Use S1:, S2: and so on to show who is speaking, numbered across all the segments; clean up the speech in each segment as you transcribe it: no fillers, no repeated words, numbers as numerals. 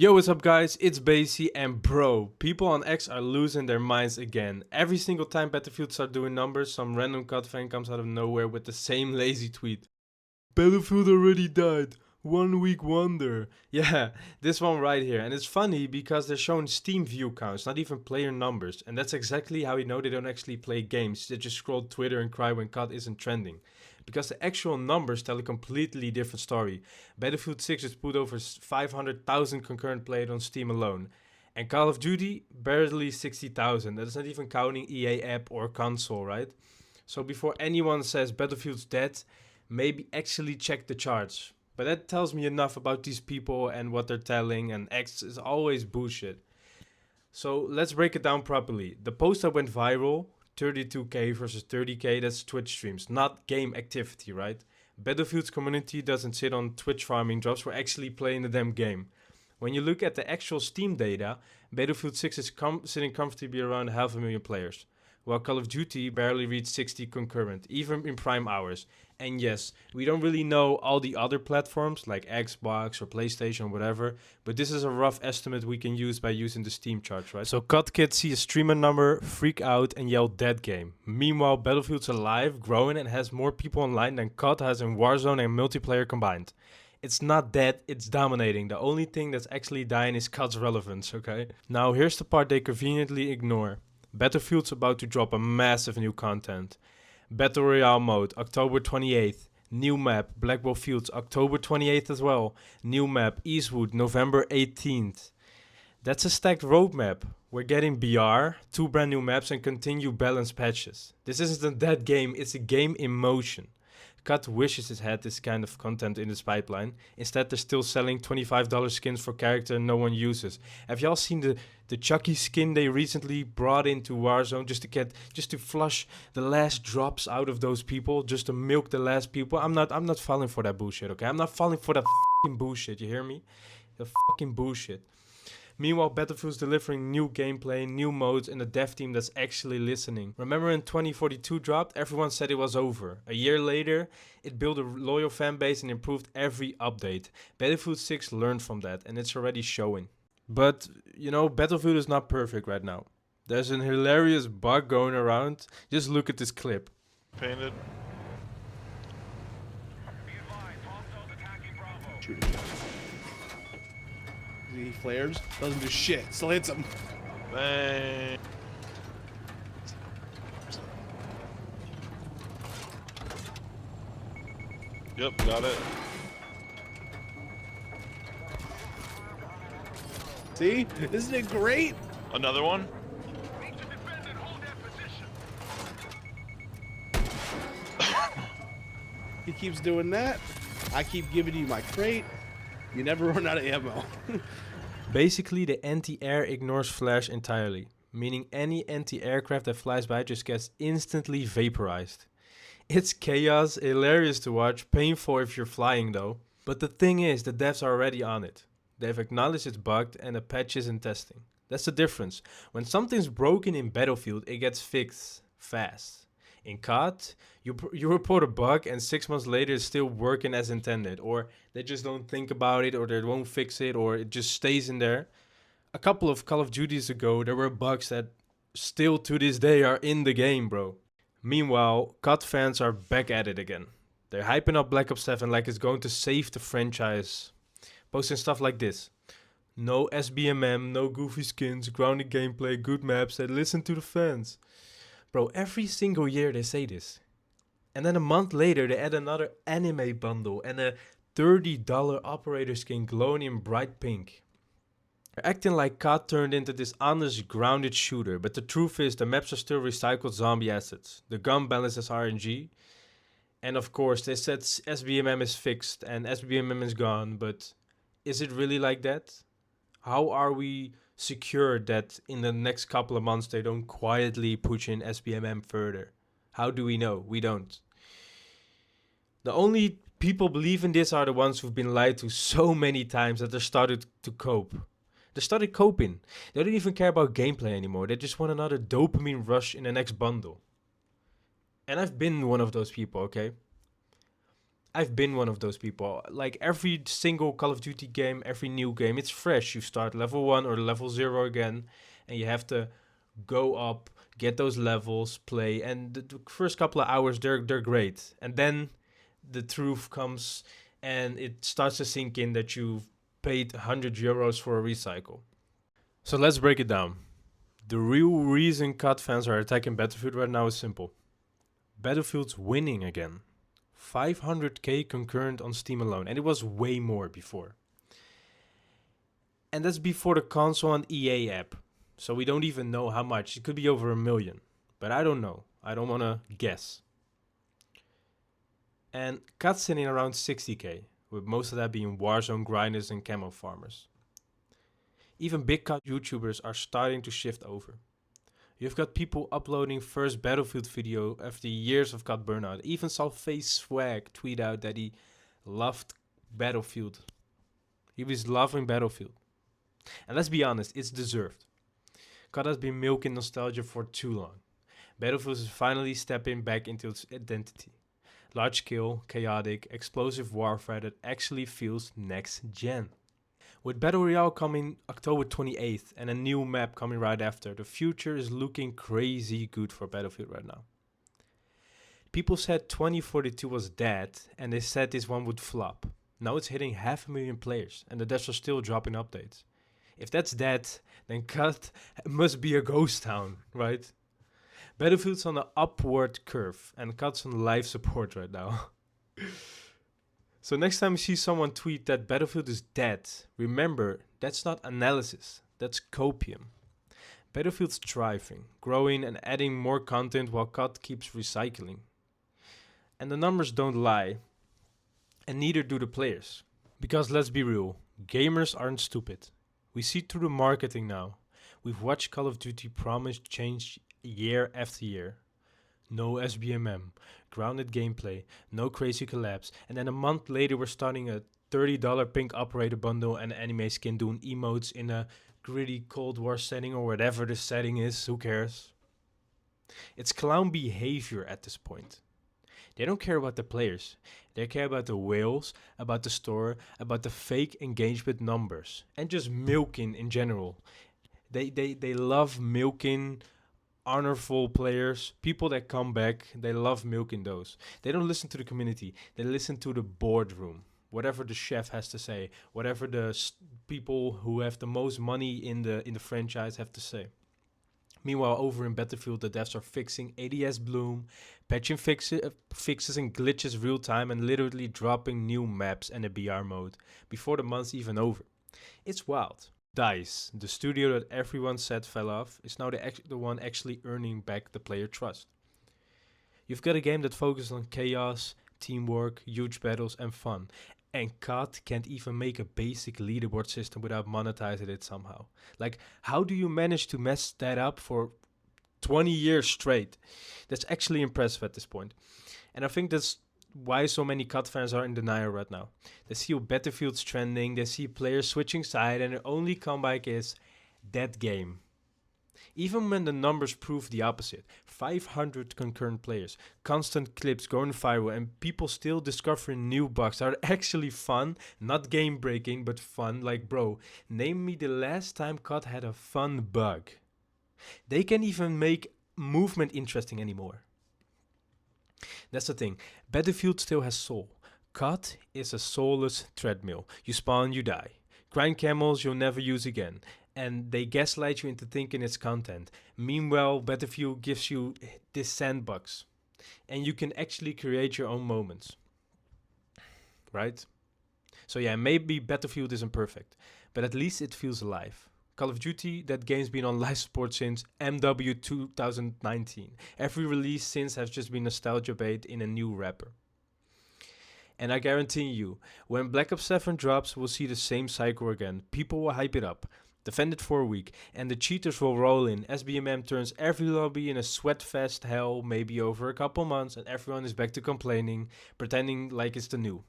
S1: Yo, what's up guys, it's Basie, and bro, people on X are losing their minds again. Every single time Battlefield starts doing numbers, some random COD fan comes out of nowhere with the same lazy tweet. Battlefield already died, 1 week wonder. Yeah, this one right here. And it's funny because they're showing Steam view counts, not even player numbers. And that's exactly how you know they don't actually play games. They just scroll Twitter and cry when COD isn't trending. Because the actual numbers tell a completely different story. Battlefield 6 has put over 500,000 concurrent players on Steam alone. And Call of Duty, barely 60,000. That is not even counting EA app or console, right? So before anyone says Battlefield's dead, maybe actually check the charts. But that tells me enough about these people and what they're telling, and X is always bullshit. So let's break it down properly. The post that went viral, 32k versus 30k, that's Twitch streams, not game activity, right? Battlefield's community doesn't sit on Twitch farming jobs, we're actually playing the damn game. When you look at the actual Steam data, Battlefield 6 is sitting comfortably around 500,000 players, while Call of Duty barely reached 60 concurrent, even in prime hours. And yes, we don't really know all the other platforms like Xbox or PlayStation or whatever, but this is a rough estimate we can use by using the Steam charts, right? So COD kids see a streamer number, freak out and yell dead game. Meanwhile, Battlefield's alive, growing and has more people online than COD has in Warzone and multiplayer combined. It's not dead, it's dominating. The only thing that's actually dying is COD's relevance, okay? Now here's the part they conveniently ignore. Battlefield's about to drop a massive new content. Battle Royale mode, October 28th. New map, Blackwell Fields, October 28th as well. New map, Eastwood, November 18th. That's a stacked roadmap. We're getting BR, 2 brand new maps and continued balanced patches. This isn't a dead game, it's a game in motion. COD wishes it had this kind of content in its pipeline. Instead, they're still selling $25 skins for character no one uses. Have y'all seen the Chucky skin they recently brought into Warzone just to flush the last drops out of those people, just to milk the last people? I'm not falling for that bullshit, okay? I'm not falling for that fucking bullshit, you hear me? The fucking bullshit. Meanwhile, Battlefield's delivering new gameplay, new modes, and a dev team that's actually listening. Remember when 2042 dropped, everyone said it was over. A year later, it built a loyal fan base and improved every update. Battlefield 6 learned from that, and it's already showing. But, you know, Battlefield is not perfect right now. There's an hilarious bug going around. Just look at this clip.
S2: Painted.
S3: Shoot him. He flares, doesn't do shit, still hits him.
S2: Bang. Yep, got it.
S3: See? Isn't it great?
S2: Another one?
S3: He keeps doing that. I keep giving you my crate. You never run out of ammo.
S1: Basically, the anti-air ignores flash entirely, meaning any anti-aircraft that flies by just gets instantly vaporized. It's chaos, hilarious to watch, painful if you're flying though. But the thing is, the devs are already on it. They've acknowledged it's bugged and a patch is in testing. That's the difference. When something's broken in Battlefield, it gets fixed fast. In COD, you report a bug and 6 months later it's still working as intended, or they just don't think about it, or they won't fix it, or it just stays in there. A couple of Call of Duties ago, there were bugs that still to this day are in the game, bro. Meanwhile, COD fans are back at it again. They're hyping up Black Ops 7 like it's going to save the franchise, posting stuff like this. No SBMM, no goofy skins, grounded gameplay, good maps, they listen to the fans. Bro, every single year they say this. And then a month later they add another anime bundle and a $30 operator skin glowing in bright pink. They're acting like COD turned into this honest, grounded shooter, but the truth is the maps are still recycled zombie assets. The gun balance is RNG. And of course they said SBMM is fixed and SBMM is gone, but is it really like that? How are we secure that in the next couple of months they don't quietly push in SBMM further? How do we know? We don't. The only people believe in this are the ones who've been lied to so many times that they started to cope. They started coping. They don't even care about gameplay anymore. They just want another dopamine rush in the next bundle. And I've been one of those people, okay? I've been one of those people. Like every single Call of Duty game, every new game, it's fresh. You start level 1 or level 0 again, and you have to go up, get those levels, play, and the first couple of hours they're great. And then the truth comes and it starts to sink in that you've paid €100 for a recycle. So let's break it down. The real reason COD fans are attacking Battlefield right now is simple. Battlefield's winning again. 500k concurrent on Steam alone, and it was way more before. And that's before the console and EA app. So we don't even know how much. It could be over 1 million. But I don't know. I don't want to guess. And COD's sitting around 60k, with most of that being Warzone grinders and camo farmers. Even big COD YouTubers are starting to shift over. You've got people uploading first Battlefield video after years of COD burnout. Even saw Face Swag tweet out that he loved Battlefield. He was loving Battlefield. And let's be honest, it's deserved. COD has been milking nostalgia for too long. Battlefield is finally stepping back into its identity. Large scale, chaotic, explosive warfare that actually feels next gen. With Battle Royale coming October 28th and a new map coming right after, the future is looking crazy good for Battlefield right now. People said 2042 was dead and they said this one would flop. Now it's hitting 500,000 players and the devs are still dropping updates. If that's dead, then COD must be a ghost town, right? Battlefield's on an upward curve and COD's on life support right now. So next time you see someone tweet that Battlefield is dead, remember, that's not analysis, that's copium. Battlefield's thriving, growing and adding more content while COD keeps recycling. And the numbers don't lie, and neither do the players. Because let's be real, gamers aren't stupid. We see through the marketing now. We've watched Call of Duty promise change year after year. No SBMM, grounded gameplay, no crazy collabs, and then a month later we're starting a $30 pink operator bundle and an anime skin doing emotes in a gritty Cold War setting or whatever the setting is, who cares? It's clown behavior at this point. They don't care about the players. They care about the whales, about the store, about the fake engagement numbers, and just milking in general. They love milking honorful players, people that come back. They love milking those. They don't listen to the community. They listen to the boardroom. Whatever the chef has to say, whatever the people who have the most money in the franchise have to say. Meanwhile, over in Battlefield, the devs are fixing ADS bloom, patching fixes and glitches real time, and literally dropping new maps and a BR mode before the month's even over. It's wild. DICE, the studio that everyone said fell off, is now the one actually earning back the player trust. You've got a game that focuses on chaos, teamwork, huge battles, and fun. And COD can't even make a basic leaderboard system without monetizing it somehow. Like, how do you manage to mess that up for 20 years straight? That's actually impressive at this point. And I think that's why so many COD fans are in denial right now. They see Battlefield's trending, they see players switching side, and their only comeback is that game. Even when the numbers prove the opposite, 500 concurrent players, constant clips going viral, and people still discovering new bugs that are actually fun, not game breaking, but fun. Like, bro, name me the last time COD had a fun bug. They can't even make movement interesting anymore. That's the thing, Battlefield still has soul. COD is a soulless treadmill. You spawn, you die. Grind camels you'll never use again. And they gaslight you into thinking it's content. Meanwhile, Battlefield gives you this sandbox. And you can actually create your own moments. Right? So yeah, maybe Battlefield isn't perfect. But at least it feels alive. Call of Duty, that game's been on live support since MW 2019. Every release since has just been nostalgia bait in a new wrapper. And I guarantee you, when Black Ops 7 drops, we'll see the same cycle again. People will hype it up, defend it for a week, and the cheaters will roll in. SBMM turns every lobby in a sweatfest hell, maybe over a couple months, and everyone is back to complaining, pretending like it's the new.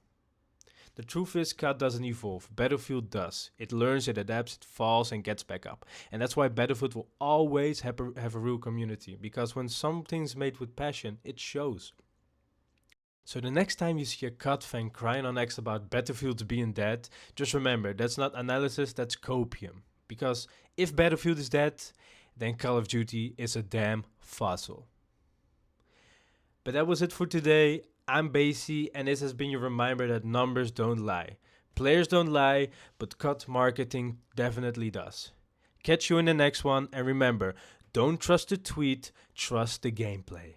S1: The truth is, COD doesn't evolve. Battlefield does. It learns, it adapts, it falls, and gets back up. And that's why Battlefield will always have a real community. Because when something's made with passion, it shows. So the next time you see a COD fan crying on X about Battlefields being dead, just remember, that's not analysis, that's copium. Because if Battlefield is dead, then Call of Duty is a damn fossil. But that was it for today. I'm Basie, and this has been your reminder that numbers don't lie. Players don't lie, but COD marketing definitely does. Catch you in the next one, and remember, don't trust the tweet, trust the gameplay.